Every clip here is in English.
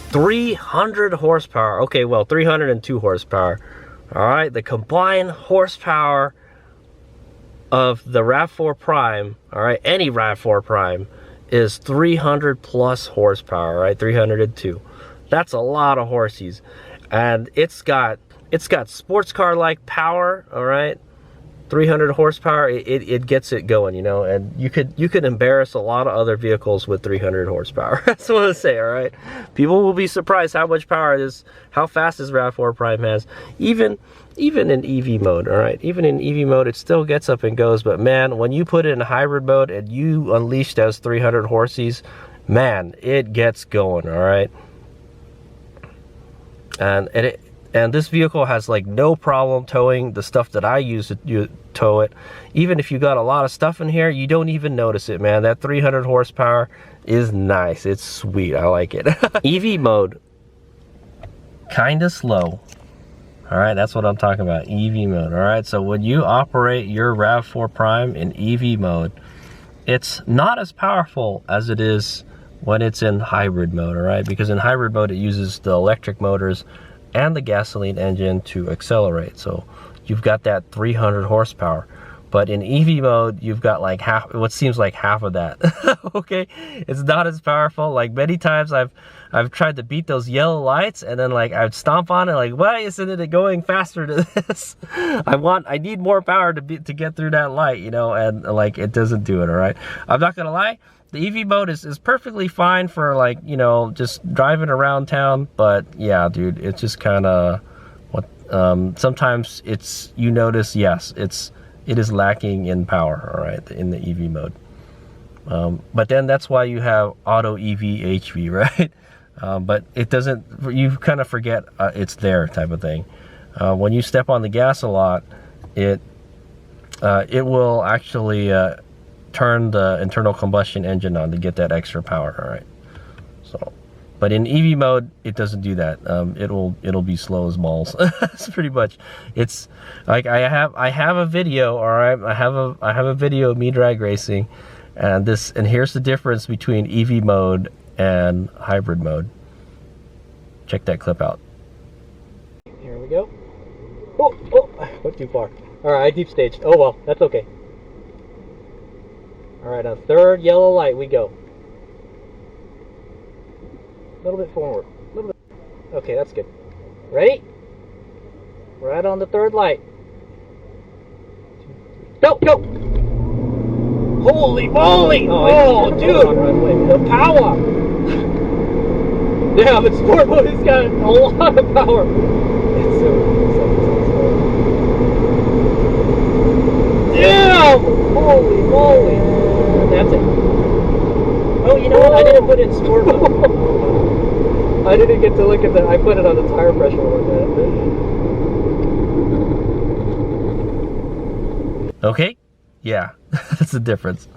300 horsepower. Okay, well, 302 horsepower. All right, the combined horsepower of the Rav4 Prime, all right, any Rav4 Prime, is 300 plus horsepower, right? 302. That's a lot of horsies. And it's got sports car like power, all right? 300 horsepower, it gets it going, you know, and you could embarrass a lot of other vehicles with 300 horsepower. That's what I say, all right? People will be surprised how much power how fast this Rav4 Prime has, even in EV mode, all right? Even in EV mode, it still gets up and goes, but man, when you put it in hybrid mode and you unleash those 300 horsies, man, it gets going, all right? And this vehicle has like no problem towing the stuff that I use to tow it. Even if you got a lot of stuff in here, you don't even notice it, man. That 300 horsepower is nice. It's sweet. I like it. EV mode, kind of slow. All right, that's what I'm talking about, EV mode. All right, so when you operate your Rav4 Prime in EV mode, it's not as powerful as it is when it's in hybrid mode, all right? Because in hybrid mode, it uses the electric motors and the gasoline engine to accelerate. So you've got that 300 horsepower. But in EV mode, you've got like what seems like half of that. Okay, it's not as powerful. Like many times I've tried to beat those yellow lights, and then like I'd stomp on it, like, why isn't it going faster to this? I need more power to get through that light, you know, and like it doesn't do it. All right, I'm not gonna lie. The EV mode is perfectly fine for like, you know, just driving around town. But yeah, dude, it's just kind of sometimes you notice, yes, it is lacking in power, all right, in the EV mode. But then that's why you have auto EV HV, right? But it doesn't, you kind of forget it's there type of thing. When you step on the gas a lot, it will actually turn the internal combustion engine on to get that extra power, all right? So, but in EV mode, it doesn't do that. It'll be slow as balls. That's pretty much. It's like I have a video, all right? I have a video of me drag racing, and here's the difference between EV mode and hybrid mode. Check that clip out. Here we go. Oh, I went too far. All right, I deep staged. Oh well, that's okay. All right, on third yellow light we go. A little bit forward. A little bit. Okay, that's good. Ready? Right on the third light. Go, go! Holy moly! Oh, dude! The power! Damn, it's sport mode. It's got a lot of power. It's so damn! Holy moly! That's it. Oh, you know what? I didn't put it in sport mode. I didn't get to look at that. I put it on the tire pressure like that. Okay. Yeah, that's the difference.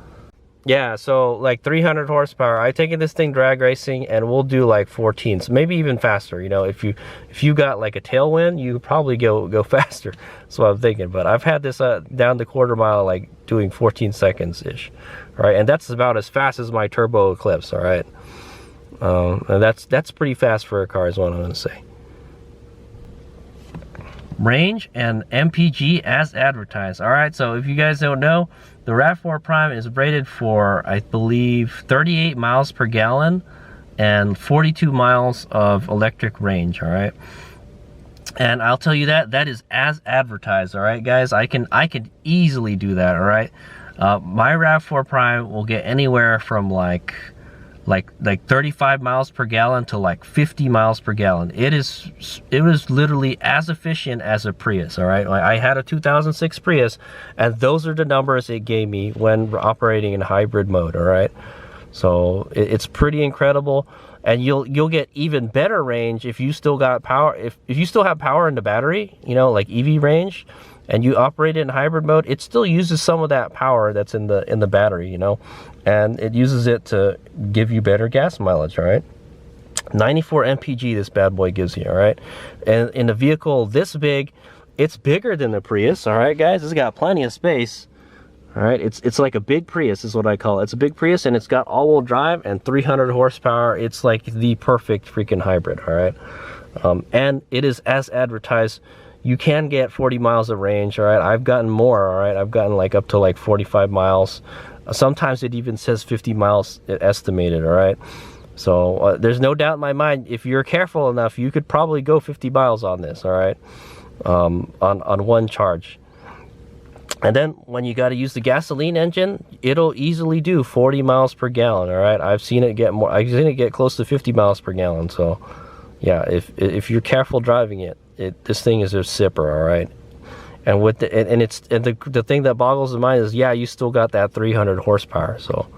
Yeah, so like 300 horsepower. I've taken this thing drag racing, and we'll do like 14s, maybe even faster. You know, if you got like a tailwind, you probably go faster. That's what I'm thinking. But I've had this down the quarter mile, like doing 14 seconds ish. All right, and that's about as fast as my turbo Eclipse. All right, and that's pretty fast for a car, is what I'm gonna say. Range and MPG as advertised. All right, so if you guys don't know, the Rav4 Prime is rated for, I believe, 38 miles per gallon and 42 miles of electric range. All right, and I'll tell you that is as advertised. All right, guys, I can easily do that. All right, my Rav4 Prime will get anywhere from like 35 miles per gallon to like 50 miles per gallon. It was literally as efficient as a Prius. All right, I had a 2006 Prius, and those are the numbers it gave me when operating in hybrid mode. All right, so it's pretty incredible, and you'll get even better range if you still got power. If you still have power in the battery, you know, like EV range, and you operate it in hybrid mode, it still uses some of that power that's in the battery, you know, and it uses it to give you better gas mileage. All right, 94 mpg this bad boy gives you. All right, and in a vehicle this big, it's bigger than the Prius. All right, guys, it's got plenty of space. All right, it's like a big Prius is what I call it. It's a big Prius, and it's got all-wheel drive and 300 horsepower. It's like the perfect freaking hybrid, all right? And it is as advertised. You can get 40 miles of range, all right? I've gotten more, all right? I've gotten like up to like 45 miles. Sometimes it even says 50 miles estimated, all right? So there's no doubt in my mind, if you're careful enough, you could probably go 50 miles on this, all right? On one charge. And then when you got to use the gasoline engine, it'll easily do 40 miles per gallon, all right? I've seen it get more. I've seen it get close to 50 miles per gallon. So, yeah, if you're careful driving it, this thing is a sipper, all right? And with the thing that boggles the mind is, yeah, you still got that 300 horsepower. So,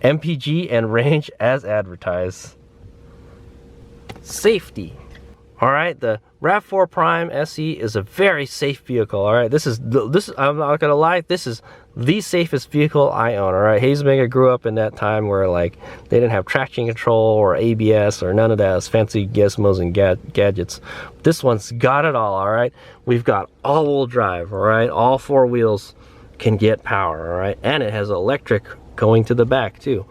MPG and range as advertised. Safety. All right, the Rav4 Prime SE is a very safe vehicle. All right, this is I'm not gonna lie, this is the safest vehicle I own. All right, Hayes Mega grew up in that time where like they didn't have traction control or ABS or none of those fancy gizmos and gadgets. This one's got it all. All right, we've got all-wheel drive. All right, all four wheels can get power. All right, and it has electric going to the back too.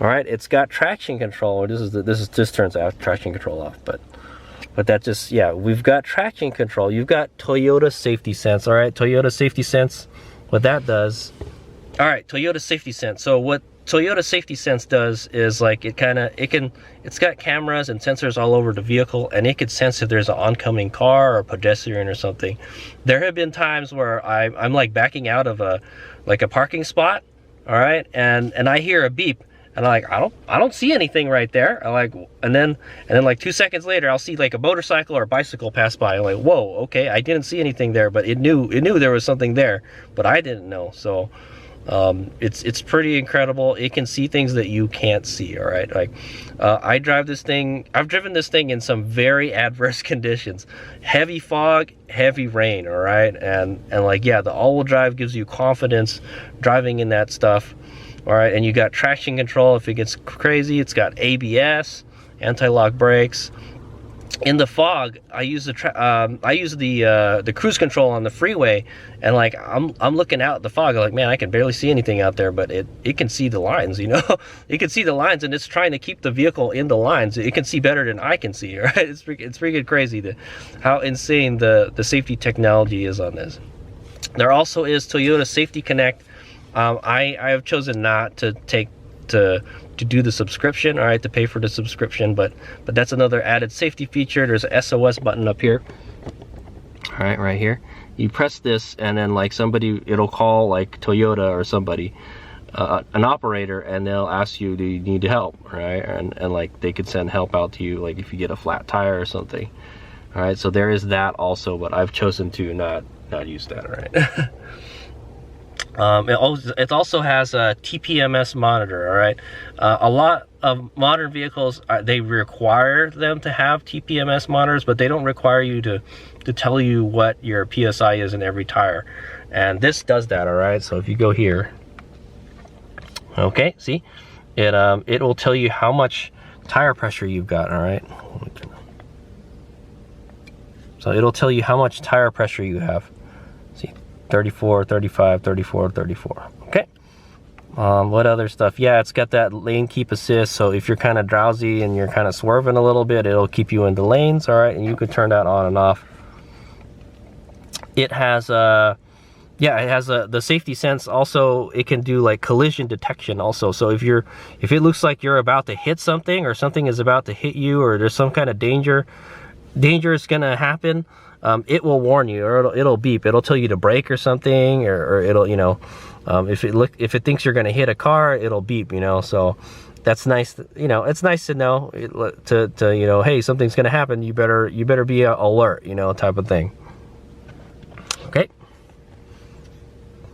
All right, it's got traction control. This turns out traction control off, but that just, yeah, we've got traction control. You've got Toyota Safety Sense, all right? Toyota Safety Sense, what that does, all right, Toyota Safety Sense. So what Toyota Safety Sense does is like it's got cameras and sensors all over the vehicle, and it could sense if there's an oncoming car or pedestrian or something. There have been times where I'm like backing out of a parking spot, all right, and I hear a beep. And I'm like, I don't see anything right there. And then like 2 seconds later, I'll see like a motorcycle or a bicycle pass by. I'm like, whoa, okay, I didn't see anything there, but it knew there was something there, but I didn't know. So it's pretty incredible. It can see things that you can't see. All right, like I've driven this thing in some very adverse conditions, heavy fog, heavy rain. All right, and like, yeah, the all-wheel drive gives you confidence driving in that stuff. All right, and you got traction control if it gets crazy. It's got ABS, anti-lock brakes. In the fog, I use the cruise control on the freeway, and like I'm looking out the fog. I'm like, man, I can barely see anything out there, but it can see the lines, you know. It can see the lines, and it's trying to keep the vehicle in the lines. It can see better than I can see. Right? It's freaking crazy how insane the safety technology is on this. There also is Toyota Safety Connect. I have chosen not to do the subscription, all right, to pay for the subscription, but that's another added safety feature. There's a SOS button up here, all right here. You press this, and then like it'll call like Toyota or somebody, an operator, and they'll ask you, do you need help, right? And like they could send help out to you, like if you get a flat tire or something. All right, so there is that also, but I've chosen to not use that, all right. It also has a TPMS monitor, all right? A lot of modern vehicles, they require them to have TPMS monitors, but they don't require you to tell you what your PSI is in every tire. And this does that, all right? So if you go here, okay, see? It will tell you how much tire pressure you've got, all right? So it'll tell you how much tire pressure you have. 34, 35, 34, 34. Okay. What other stuff? Yeah, it's got that lane keep assist. So if you're kind of drowsy and you're kind of swerving a little bit, it'll keep you in the lanes. All right, and you can turn that on and off. It has the safety sense. Also, it can do like collision detection also. So if it looks like you're about to hit something, or something is about to hit you, or there's some kind of danger is gonna happen, it will warn you, or it'll beep. It'll tell you to brake or something, or it'll, you know, if it thinks you're gonna hit a car, it'll beep, you know. So that's nice, you know. It's nice to know to you know, hey, something's gonna happen. You better be alert, you know, type of thing. Okay.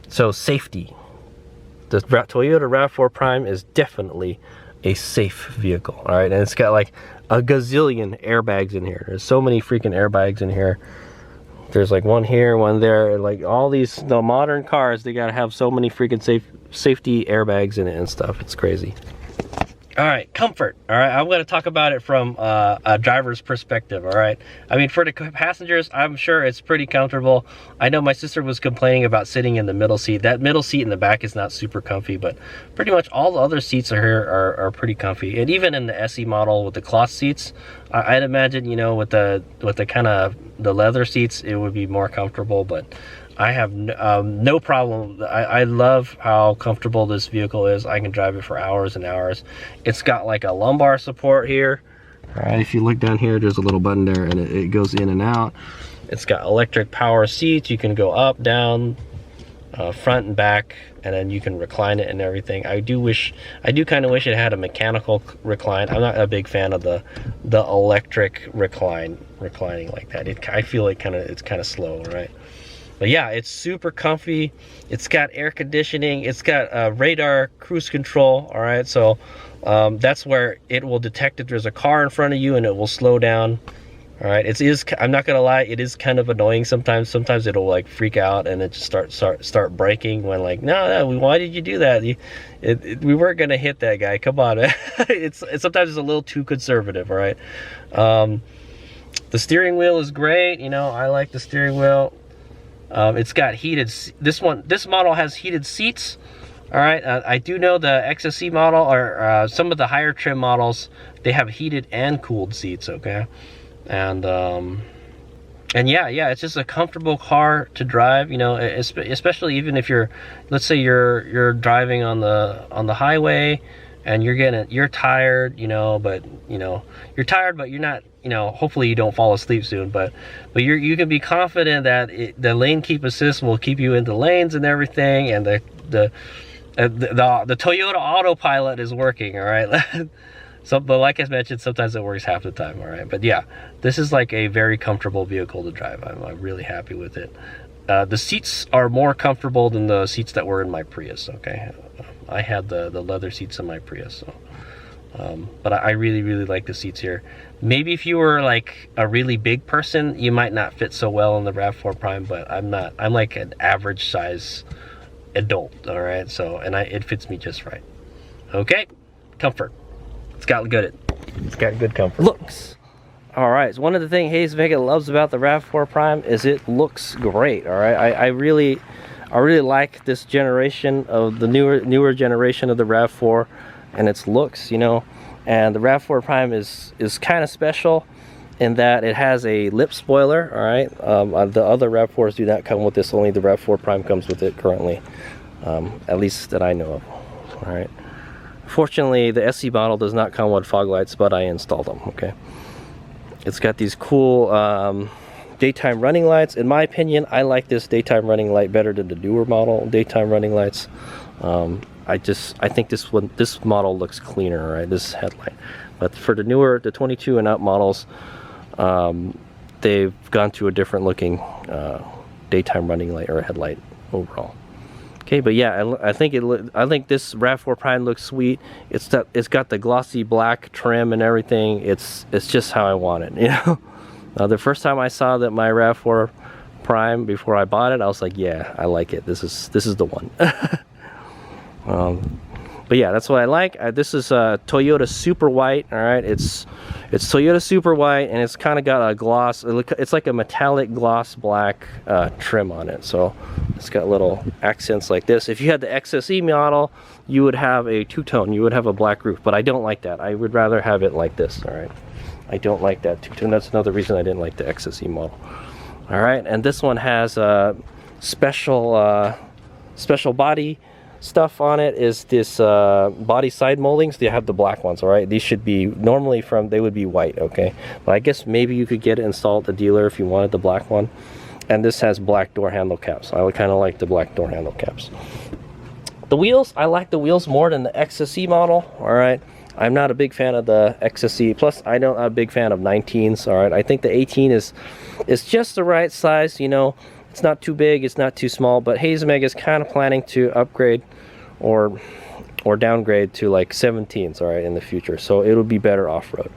So safety. The Toyota Rav4 Prime is definitely a safe vehicle, all right, and it's got like a gazillion airbags in here. There's so many freaking airbags in here. There's like one here, one there. Like all the modern cars, they gotta have so many freaking safety airbags in it and stuff. It's crazy. All right, comfort. All right, I'm going to talk about it from a driver's perspective. All right, I mean, for the passengers, I'm sure it's pretty comfortable. I know my sister was complaining about sitting in the middle seat. That middle seat in the back is not super comfy, but pretty much all the other seats are here are pretty comfy. And even in the SE model with the cloth seats, I'd imagine, you know, with the kind of the leather seats, it would be more comfortable. But I have no problem. I love how comfortable this vehicle is. I can drive it for hours and hours. It's got like a lumbar support here. All right, if you look down here, there's a little button there and it goes in and out. It's got electric power seats. You can go up, down, front and back, and then you can recline it and everything. I do kind of wish it had a mechanical recline. I'm not a big fan of the electric reclining like that. I feel like it's kind of slow, right? But yeah, it's super comfy. It's got air conditioning. It's got radar cruise control. All right, so that's where it will detect if there's a car in front of you and it will slow down. All right, I'm not gonna lie, it is kind of annoying sometimes. Sometimes it'll like freak out and it just start braking when like, no, why did you do that? We weren't gonna hit that guy. Come on, man. Sometimes it's a little too conservative. All right, the steering wheel is great. You know, I like the steering wheel. It's got heated. This model has heated seats. All right, I do know the XSE model or some of the higher trim models, they have heated and cooled seats. Okay, and yeah, it's just a comfortable car to drive. You know, especially even if let's say you're driving on the highway and you're tired. You know, but you're tired, but you're not. You know, hopefully you don't fall asleep soon, but you can be confident that the lane keep assist will keep you into lanes and everything, and the Toyota autopilot is working. All right. But like I mentioned, sometimes it works half the time. All right, but yeah, this is like a very comfortable vehicle to drive. I'm really happy with it. The seats are more comfortable than the seats that were in my Prius. Okay, I had the leather seats in my Prius, so. But I really like the seats here. Maybe if you were like a really big person, you might not fit so well in the Rav4 Prime, but I'm not. I'm like an average size adult. All right, so it fits me just right. Okay, comfort. It's got good comfort. Looks. All right, so one of the things Hayes Vega loves about the Rav4 Prime is it looks great. All right, I really like this generation of the newer generation of the Rav4 and its looks, you know. And the Rav4 Prime is kind of special in that it has a lip spoiler. All right, the other Rav4s do not come with this. Only the Rav4 Prime comes with it currently, at least that I know of. All right. Fortunately, the SE model does not come with fog lights, but I installed them. Okay. It's got these cool daytime running lights. In my opinion, I like this daytime running light better than the newer model daytime running lights. I think this model looks cleaner, right? This headlight. But for the 22 and up models, they've gone to a different looking daytime running light or headlight overall. Okay, but yeah, I think this Rav4 Prime looks sweet. It's got the glossy black trim and everything. It's just how I want it, you know. The first time I saw that my Rav4 Prime before I bought it, I was like, yeah, I like it. This is the one. But yeah, that's what I like. This is Toyota Super White. All right, it's Toyota Super White, and it's kind of got a gloss. It's like a metallic gloss black trim on it. So it's got little accents like this. If you had the XSE model, you would have a two-tone. You would have a black roof, but I don't like that. I would rather have it like this. All right, I don't like that two-tone. That's another reason I didn't like the XSE model. All right, and this one has special body stuff on it. Is this body side moldings. They have the black ones. All right, these should be normally they would be white. Okay, but I guess maybe you could get it installed at the dealer if you wanted the black one. And this has black door handle caps. I kind of like the black door handle caps. The wheels, I like the wheels more than the XSE model. All right, I'm not a big fan of the XSE. Plus, I'm a big fan of 19s. All right, I think the 18 is just the right size. You know, it's not too big, it's not too small. But Hayes Mega is kind of planning to upgrade or downgrade to like 17s, all right, in the future. So it'll be better off-road.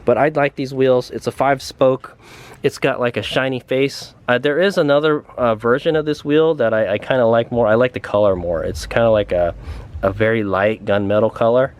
But I like these wheels. It's a 5-spoke. It's got like a shiny face. There is another version of this wheel that I kind of like more. I like the color more. It's kind of like a very light gunmetal color.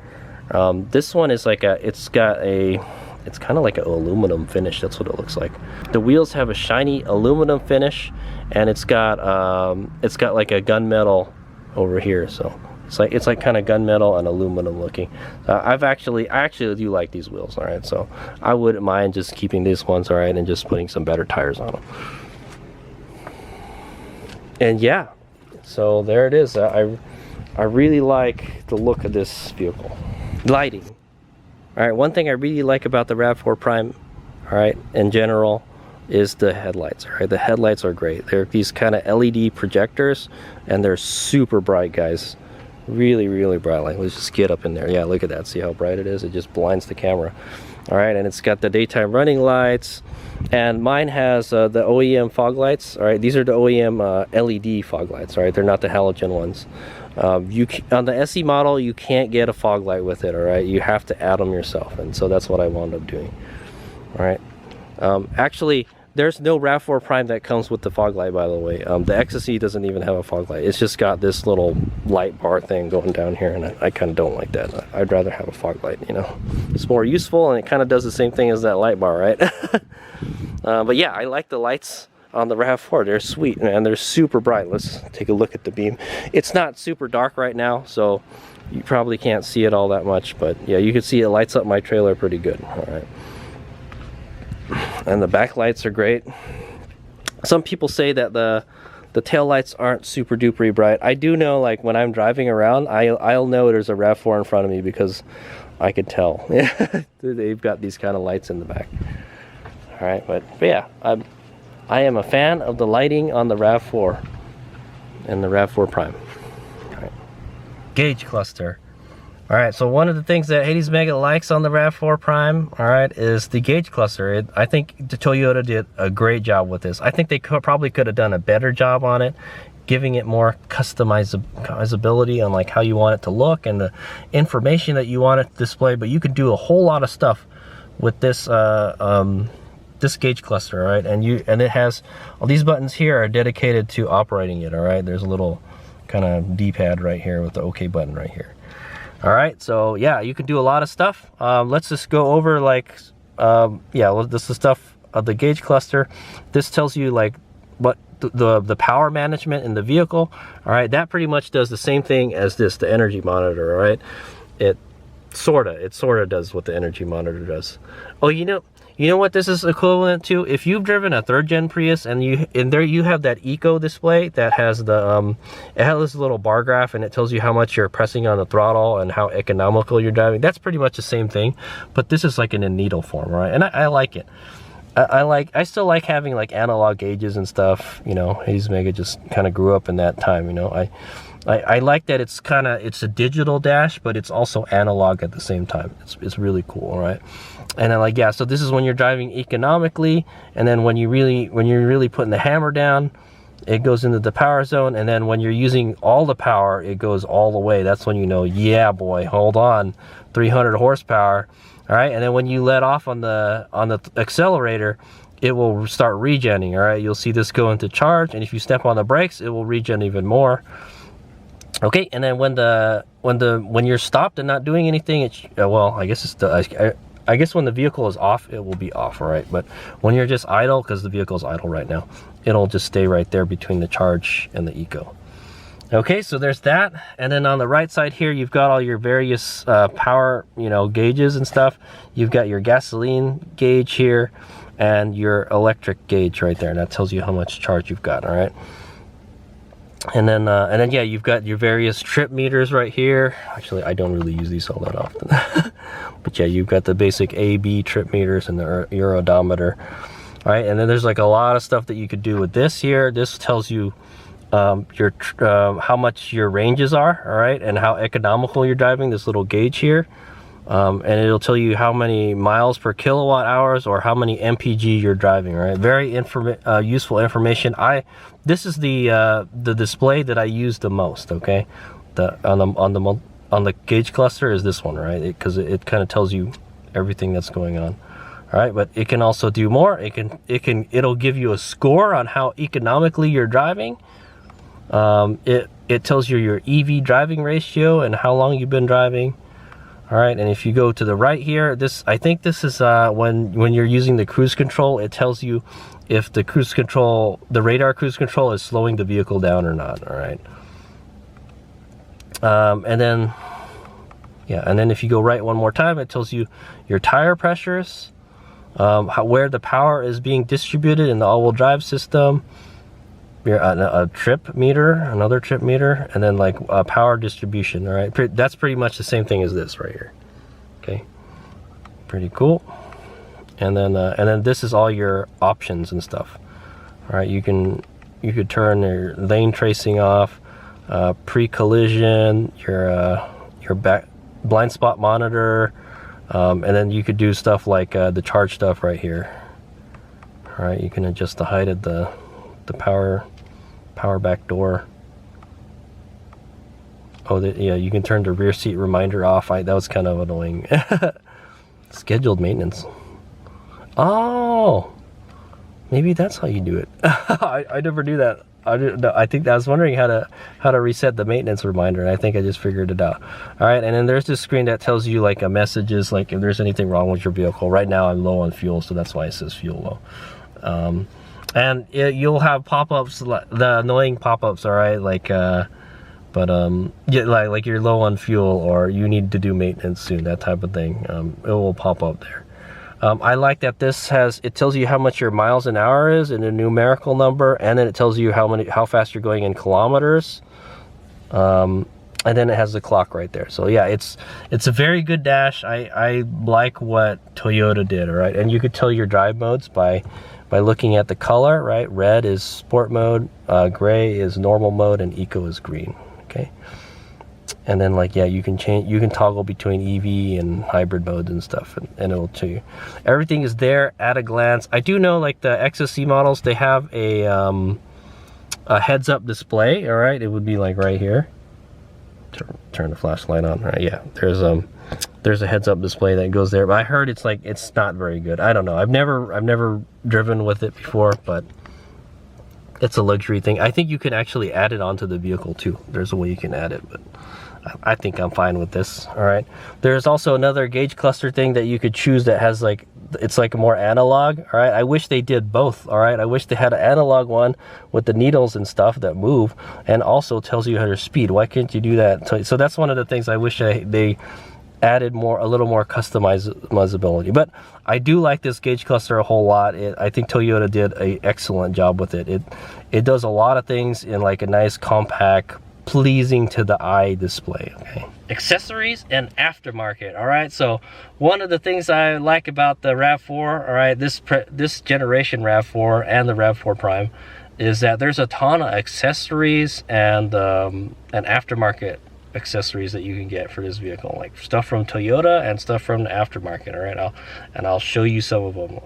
This one is like it's kind of like an aluminum finish. That's what it looks like. The wheels have a shiny aluminum finish, and it's got like a gunmetal over here. So it's like kind of gunmetal and aluminum looking. I actually do like these wheels. All right, so I wouldn't mind just keeping these ones, all right, and just putting some better tires on them. And yeah, so there it is. I really like the look of this vehicle. Lighting. All right, one thing I really like about the Rav4 Prime, all right, in general, is the headlights. All right, the headlights are great. They're these kind of LED projectors, and they're super bright, guys. Really, really bright. Like, let's just get up in there. Yeah, look at that. See how bright it is? It just blinds the camera. All right, and it's got the daytime running lights, and mine has the OEM fog lights. All right, these are the OEM LED fog lights. All right, they're not the halogen ones. On the SE model, you can't get a fog light with it. All right, you have to add them yourself, and so that's what I wound up doing. All right, actually, there's no Rav4 Prime that comes with the fog light, by the way. The XSE doesn't even have a fog light. It's just got this little light bar thing going down here, and I kind of don't like that. I'd rather have a fog light, you know. It's more useful, and it kind of does the same thing as that light bar, right? But yeah, I like the lights on the Rav4. They're sweet, man. They're super bright. Let's take a look at the beam. It's not super dark right now, so you probably can't see it all that much, but yeah, you can see it lights up my trailer pretty good. All right. And the back lights are great. Some people say that the tail lights aren't super duper bright. I do know, like, when I'm driving around, I'll know there's a Rav4 in front of me because I could tell. They've got these kind of lights in the back. All right, but yeah, I am a fan of the lighting on the Rav4 and the Rav4 Prime. All right. Gauge cluster. All right, so one of the things that Hades Mega likes on the Rav4 Prime, all right, is the gauge cluster. I think the Toyota did a great job with this. I think they probably could have done a better job on it, giving it more customizability on like how you want it to look and the information that you want it to display. But you can do a whole lot of stuff with this this gauge cluster, right? And it has all these buttons here are dedicated to operating it. All right, there's a little kind of D-pad right here with the OK button right here. All right, so yeah, you can do a lot of stuff. Let's just go over like yeah, well, this is stuff of the gauge cluster. This tells you like what the power management in the vehicle. All right, that pretty much does the same thing as this, the energy monitor. All right, it sorta does what the energy monitor does. Oh, you know what this is equivalent to? If you've driven a 3rd gen Prius and there you have that eco display that has the it has this little bar graph, and it tells you how much you're pressing on the throttle and how economical you're driving. That's pretty much the same thing, but this is like in a needle form, right? And I like it. I still like having like analog gauges and stuff, you know. Hades Mega just kind of grew up in that time, you know. I like that it's a digital dash, but it's also analog at the same time. It's really cool, right? And then like, yeah, so this is when you're driving economically, and then when you're really putting the hammer down, it goes into the power zone, and then when you're using all the power, it goes all the way. That's when you know, yeah, boy, hold on, 300 horsepower. All right, and then when you let off on the accelerator, it will start regenning. All right, you'll see this go into charge, and if you step on the brakes, it will regen even more. Okay, and then when you're stopped and not doing anything, well, I guess I guess when the vehicle is off, it will be off, all right? But when you're just idle, because the vehicle is idle right now, it'll just stay right there between the charge and the eco. Okay, so there's that. And then on the right side here, you've got all your various power, you know, gauges and stuff. You've got your gasoline gauge here and your electric gauge right there. And that tells you how much charge you've got, all right? And then yeah, you've got your various trip meters right here. Actually, I don't really use these all that often. But yeah, you've got the basic A, B trip meters and the your odometer. All right, and then there's like a lot of stuff that you could do with this here. This tells you how much your ranges are, all right, and how economical you're driving, this little gauge here. And it'll tell you how many miles per kilowatt hours or how many mpg you're driving, right? Very useful information. This is the display that I use the most, okay? On the gauge cluster is this one, right? Because it kind of tells you everything that's going on. All right, but it can also do more. It'll give you a score on how economically you're driving. It tells you your EV driving ratio and how long you've been driving. All right, and if you go to the right here, I think this is when you're using the cruise control, it tells you if the cruise control, the radar cruise control is slowing the vehicle down or not. All right. And then, yeah, and then if you go right one more time, it tells you your tire pressures, where the power is being distributed in the all-wheel drive system, your a trip meter, another trip meter, and then like power distribution. All right, that's pretty much the same thing as this right here. Okay, pretty cool. And then this is all your options and stuff. All right, you could turn your lane tracing off, pre-collision, your back blind spot monitor, and then you could do stuff like the charge stuff right here. All right, you can adjust the height of the power back door. Oh, yeah, you can turn the rear seat reminder off. That was kind of annoying. Scheduled maintenance. Oh, maybe that's how you do it. I never knew that. I think I was wondering how to reset the maintenance reminder, and I think I just figured it out. All right, and then there's this screen that tells you like a messages, like if there's anything wrong with your vehicle. Right now I'm low on fuel, so that's why it says fuel low. And you'll have pop-ups, the annoying pop-ups, all right, like yeah, like you're low on fuel or you need to do maintenance soon, that type of thing. It will pop up there. I like that it tells you how much your miles an hour is in a numerical number, and then it tells you how fast you're going in kilometers. And then it has the clock right there. So yeah, it's a very good dash. I like what Toyota did, all right? And you could tell your drive modes by looking at the color, right? Red is sport mode, gray is normal mode, and eco is green. Okay. And then like, yeah, you can toggle between EV and hybrid modes and stuff, and it'll tell you. Everything is there at a glance. I do know like the XSE models, they have a heads up display, all right? It would be like right here. Turn the flashlight on, right? Yeah, there's a heads up display that goes there, but I heard it's not very good. I don't know. I've never driven with it before, but it's a luxury thing. I think you can actually add it onto the vehicle too. There's a way you can add it, but I think I'm fine with this. All right. There's also another gauge cluster thing that you could choose that has like, it's like a more analog. All right. I wish they did both. All right. I wish they had an analog one with the needles and stuff that move and also tells you your speed. Why can't you do that? So that's one of the things I wish they added a little more customizability. But I do like this gauge cluster a whole lot. I think Toyota did an excellent job with it. It does a lot of things in like a nice compact, pleasing to the eye display. Okay. Accessories and aftermarket. All right. So one of the things I like about the Rav4, all right, this generation Rav4 and the Rav4 Prime, is that there's a ton of accessories and aftermarket accessories that you can get for this vehicle, like stuff from Toyota and stuff from the aftermarket. All right, I'll show you some of them,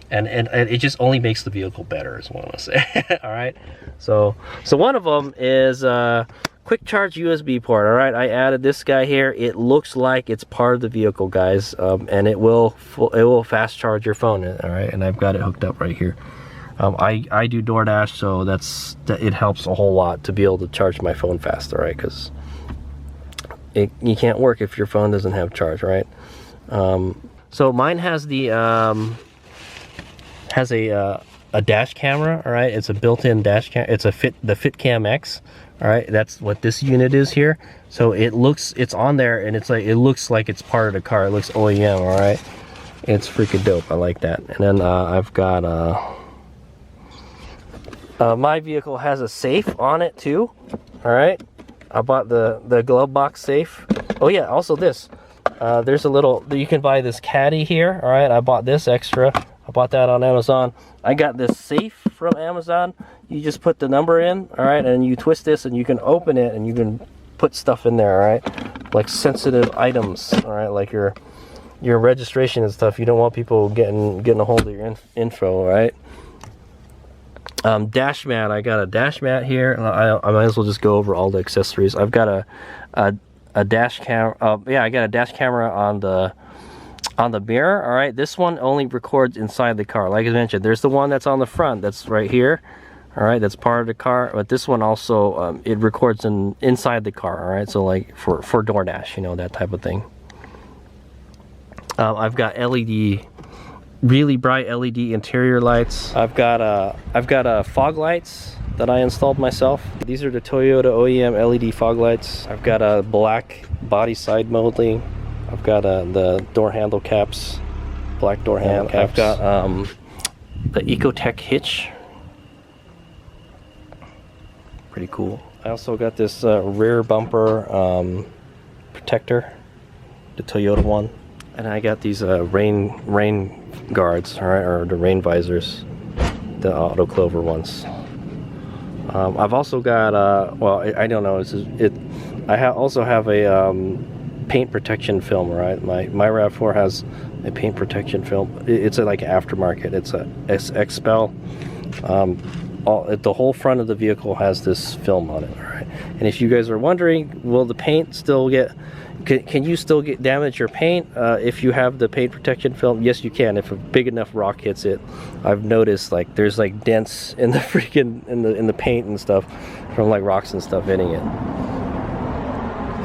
and it just only makes the vehicle better, is what I want to say. All right, so one of them is quick charge USB port. All right, I added this guy here. It looks like it's part of the vehicle, guys, and it will fast charge your phone. All right, and I've got it hooked up right here. I do DoorDash, so it helps a whole lot to be able to charge my phone fast. All right, because you can't work if your phone doesn't have charge, right? So mine has the a dash camera. All right, it's a built-in dash cam. It's the FitCam X. All right, that's what this unit is here. So it's on there, and it looks like it's part of the car. It looks OEM. All right, it's freaking dope. I like that. And then I've got my vehicle has a safe on it too. All right. I bought the glove box safe. Oh yeah, also this. There's a little, you can buy this caddy here. All right, I bought this extra. I bought that on Amazon. I got this safe from Amazon. You just put the number in, all right, and you twist this and you can open it and you can put stuff in there, all right? Like sensitive items, all right, like your registration and stuff. You don't want people getting a hold of your info, all right? Dash mat. I got a dash mat here. I might as well just go over all the accessories. I've got a dash camera. Yeah, I got a dash camera on the mirror. All right, this one only records inside the car. Like I mentioned, there's the one that's on the front. That's right here. All right, that's part of the car. But this one also it records inside the car. All right, so like for DoorDash, you know, that type of thing. I've got LED, really bright LED interior lights. I've got fog lights that I installed myself. These are the Toyota OEM LED fog lights. I've got a black body side molding. I've got the door handle caps, black door handle caps. I've got the Ecotech hitch. Pretty cool. I also got this rear bumper protector, the Toyota one. And I got these rain guards, all right, or the rain visors, the auto clover ones. I've also got well, I don't know. I also have a paint protection film, right? My Rav4 has a paint protection film. It's like aftermarket. It's a Expel. The whole front of the vehicle has this film on it, all right? And if you guys are wondering, will the paint still get? Can you still damage your paint if you have the paint protection film? Yes, you can. If a big enough rock hits it, I've noticed like there's like dents in the freaking in the paint and stuff from like rocks and stuff hitting it.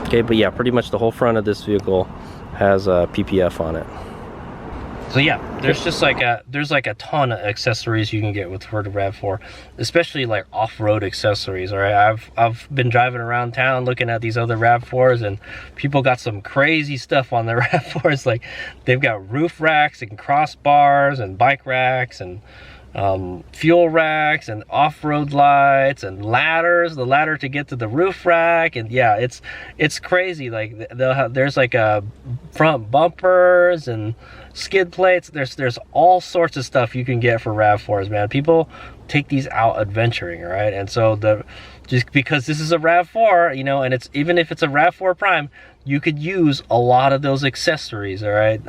Okay, but yeah, pretty much the whole front of this vehicle has PPF on it. So yeah, there's just like a ton of accessories you can get for the Rav4, especially like off-road accessories. All right, I've been driving around town looking at these other Rav4s, and people got some crazy stuff on their Rav4s. Like they've got roof racks and crossbars and bike racks and fuel racks and off-road lights and ladders, the ladder to get to the roof rack. And yeah, it's crazy. Like there's like front bumpers and skid plates. There's all sorts of stuff you can get for Rav4s, man. People take these out adventuring, right? And so just because this is a Rav4, you know, and it's even if it's a Rav4 Prime, you could use a lot of those accessories, all right?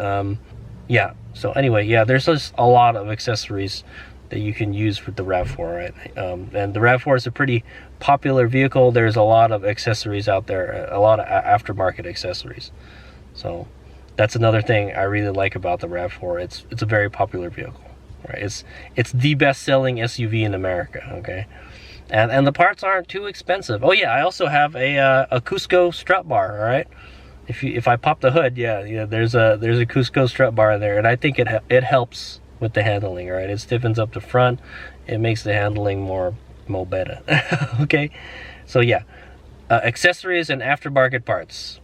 Yeah, so anyway, yeah, there's just a lot of accessories that you can use with the Rav4, right? And the Rav4 is a pretty popular vehicle. There's a lot of accessories out there, a lot of aftermarket accessories. So that's another thing I really like about the Rav4. It's a very popular vehicle, right? It's the best-selling SUV in America, okay? And the parts aren't too expensive. Oh yeah, I also have a Cusco strut bar, all right? If I pop the hood, yeah, there's a Cusco strut bar there, and I think it helps with the handling, right? It stiffens up the front, it makes the handling more better. Okay, so yeah, accessories and aftermarket parts.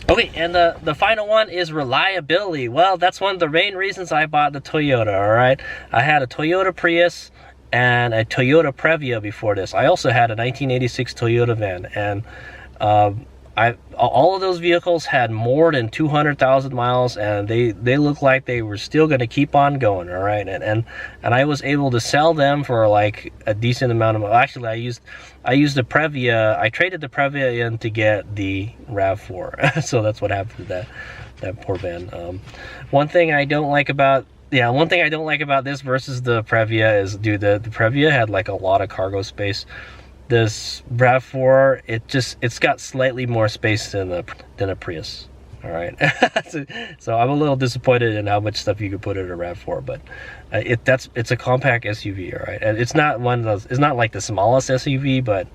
Okay, and the final one is reliability. Well, that's one of the main reasons I bought the Toyota, all right? I had a Toyota Prius and a Toyota Previa before this. I also had a 1986 Toyota van, and all of those vehicles had more than 200,000 miles, and they looked like they were still going to keep on going, all right? And I was able to sell them for like a decent amount of money. Actually, I used the Previa. I traded the Previa in to get the Rav4. So that's what happened to that poor van. One thing I don't like about this versus the Previa is, dude, the Previa had like a lot of cargo space. This Rav4, it's got slightly more space than a Prius, all right? So I'm a little disappointed in how much stuff you could put in a Rav4, but it's a compact SUV, all right? And it's not one of those. It's not like the smallest SUV, but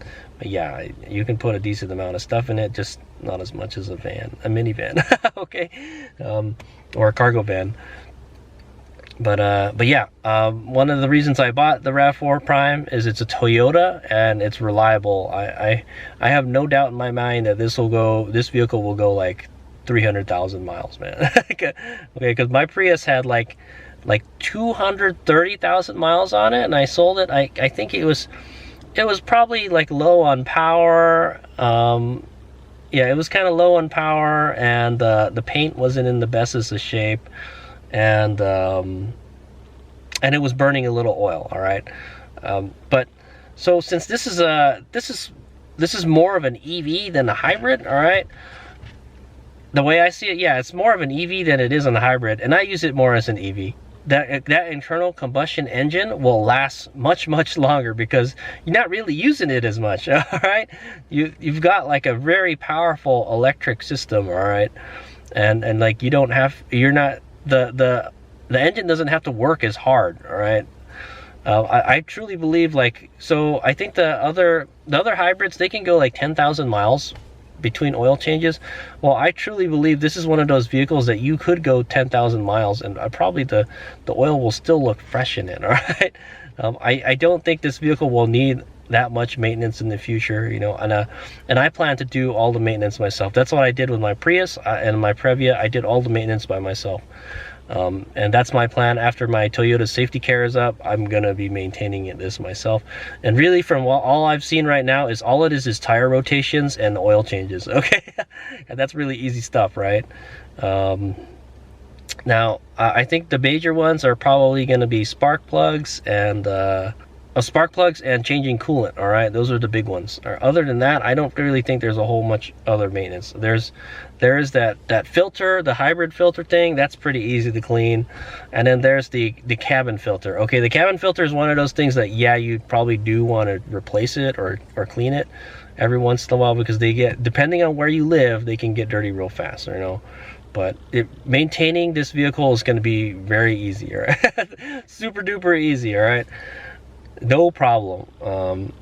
yeah, you can put a decent amount of stuff in it, just not as much as a minivan, okay, or a cargo van. But yeah, one of the reasons I bought the Rav4 Prime is it's a Toyota and it's reliable. I have no doubt in my mind that this vehicle will go like 300,000 miles, man. Okay, because my Prius had like 230,000 miles on it, and I sold it. I think it was probably like low on power. Yeah, it was kind of low on power, and the paint wasn't in the bestest of shape. And it was burning a little oil, all right? But so since this is more of an EV than a hybrid, all right? The way I see it, yeah, it's more of an EV than it is a hybrid, and I use it more as an EV. That internal combustion engine will last much longer because you're not really using it as much, all right? You've got like a very powerful electric system, all right? And like the engine doesn't have to work as hard, all right? I truly believe, like, so I think the other hybrids, they can go like 10,000 miles between oil changes. Well, I truly believe this is one of those vehicles that you could go 10,000 miles and probably the oil will still look fresh in it. All right. I don't think this vehicle will need that much maintenance in the future, you know, and I plan to do all the maintenance myself. That's what I did with my Prius and my Previa. I did all the maintenance by myself. And that's my plan. After my Toyota safety care is up, I'm gonna be maintaining this myself. And really, from all I've seen right now, is all it is tire rotations and oil changes. Okay, and that's really easy stuff, right? Now, I think the major ones are probably going to be spark plugs and changing coolant. All right, those are the big ones. Other than that, I don't really think there's a whole much other maintenance. There is that filter, the hybrid filter thing. That's pretty easy to clean. And then there's the cabin filter. Okay, the cabin filter is one of those things that, yeah, you probably do want to replace it or clean it every once in a while, because they get, depending on where you live, they can get dirty real fast, you know. But maintaining this vehicle is going to be very easy, all right? Super duper easy, all right? No problem,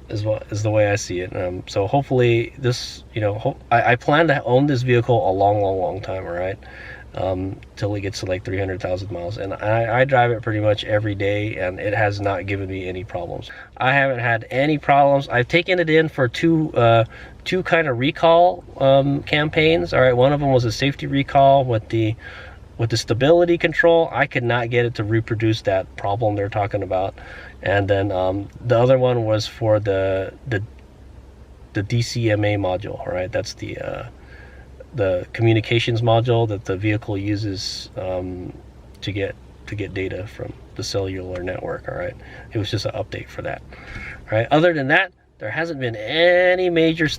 is the way I see it. So hopefully this, you know, I plan to own this vehicle a long time, all right? Till it gets to like 300,000 miles, and I drive it pretty much every day, and it has not given me any problems. I haven't had any problems. I've taken it in for two kind of recall campaigns. All right, one of them was a safety recall with the stability control. I could not get it to reproduce that problem they're talking about. And then the other one was for the DCMA module. All right, that's the communications module that the vehicle uses to get data from the cellular network. All right, it was just an update for that. All right, other than that, there hasn't been any major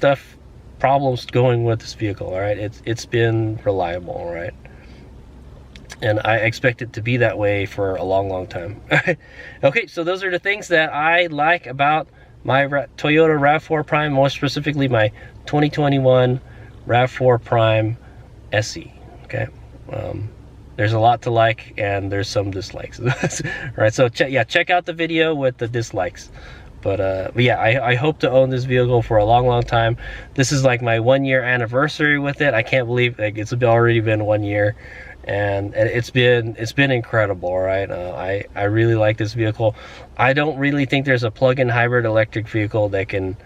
problems going with this vehicle. All right, it's been reliable. All right, and I expect it to be that way for a long time. Okay, so those are the things that I like about my Toyota Rav4 Prime, more specifically my 2021 Rav4 Prime SE. Okay, there's a lot to like and there's some dislikes. All right, so check out the video with the dislikes. But yeah, I hope to own this vehicle for a long time. This is like my 1-year anniversary with it. I can't believe, like, it's already been 1 year, and it's been incredible. All right, I really like this vehicle. I don't really think there's a plug-in hybrid electric vehicle that can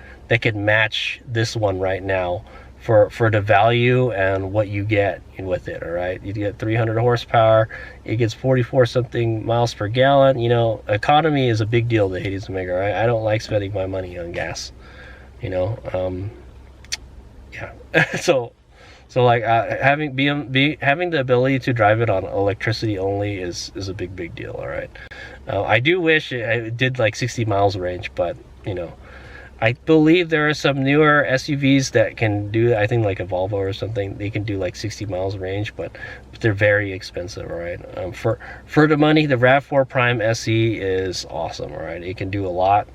match this one right now for the value and what you get with it. All right, you get 300 horsepower, it gets 44 something miles per gallon. You know, economy is a big deal to Hades Omega, right? I don't like spending my money on gas, you know. Yeah. so like having the ability to drive it on electricity only is a big deal. All right, I do wish it did like 60 miles range, but you know, I believe there are some newer SUVs that can do, I think like a Volvo or something, they can do like 60 miles range, but they're very expensive. All right, for the money, the Rav4 Prime SE is awesome. All right, it can do a lot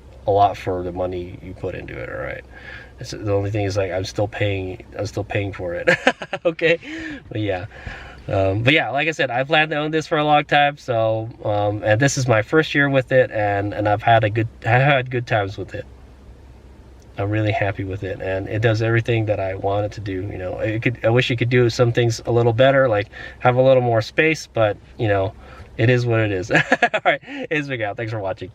for the money you put into it. All right, the only thing is, like, I'm still paying for it. Okay, but yeah, like I said, I plan to own this for a long time. So and this is my first year with it, and I've had good times with it. I'm really happy with it, and it does everything that I want it to do. You know, I wish it could do some things a little better, like have a little more space, but you know, it is what it is. All right, it's Big Al. Thanks for watching.